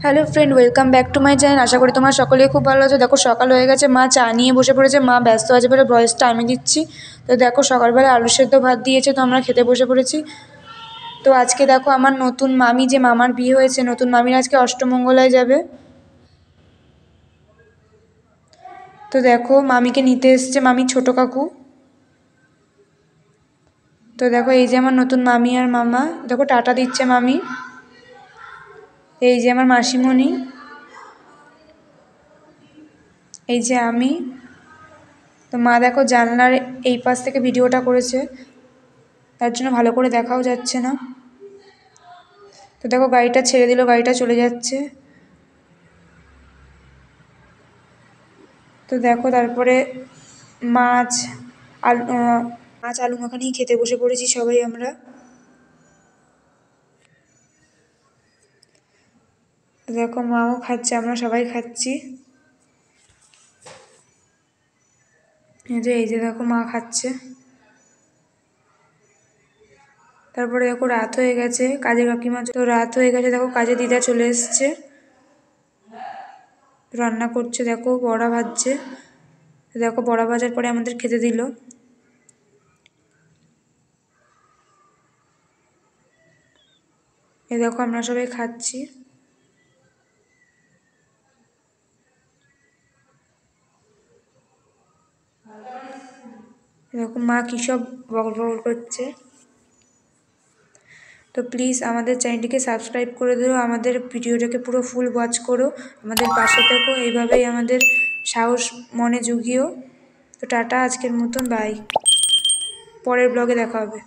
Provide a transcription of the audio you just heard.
Hello friend, welcome back to my channel. আশা করি তোমার সকলেই খুব ভালো আছো। দেখো সকাল হয়ে গেছে, মা চা নিয়ে বসে পড়েছে। মা ব্যস্ত আছে বলে ভয়েসটা আমি দিচ্ছি। তো দেখো সকালবেলা আলু সেদ্ধ ভাত দিয়েছে, তো আমরা খেতে বসে পড়েছি। তো আজকে দেখো আমার নতুন মামি, যে মামার বিয়ে হয়েছে, নতুন মামির আজকে অষ্টমঙ্গলায় যাবে। তো দেখো মামিকে নিতে এসছে মামির ছোট কাকু। তো দেখো এই যে আমার নতুন মামি আর মামা, দেখো টাটা দিচ্ছে মামি। এই যে আমার মাসিমণি, এই যে আমি। তো মা দেখো জানলার এই পাশ থেকে ভিডিওটা করেছে, তার জন্য ভালো করে দেখাও যাচ্ছে না। তো দেখো গাড়িটা ছেড়ে দিল, গাড়িটা চলে যাচ্ছে। তো দেখো তারপরে মাছ আলু আলু মাখা নিয়ে খেতে বসে পড়েছি সবাই আমরা। দেখো মাও খাচ্ছে, আমরা সবাই খাচ্ছি। এই যে দেখো মা খাচ্ছে। তারপরে দেখো রাত হয়ে গেছে, কাজে কাকিমা তো রাত হয়ে গেছে, দেখো কাজে দিদা চলে এসছে, রান্না করছে। দেখো বড়া ভাজছে। দেখো বড়া ভাজার পরে আমাদের খেতে দিল। এই দেখো আমরা সবাই খাচ্ছি। দেখো মা কী সব বগল বগল করছে। তো প্লিজ আমাদের চ্যানেলটিকে সাবস্ক্রাইব করে দিও, আমাদের ভিডিওটাকে পুরো ফুল ওয়াচ করো, আমাদের পাশে থাকো, এইভাবেই আমাদের সাহস মনে জুগিও। তো টাটা, আজকের মতন বাই, পরের ব্লগে দেখা হবে।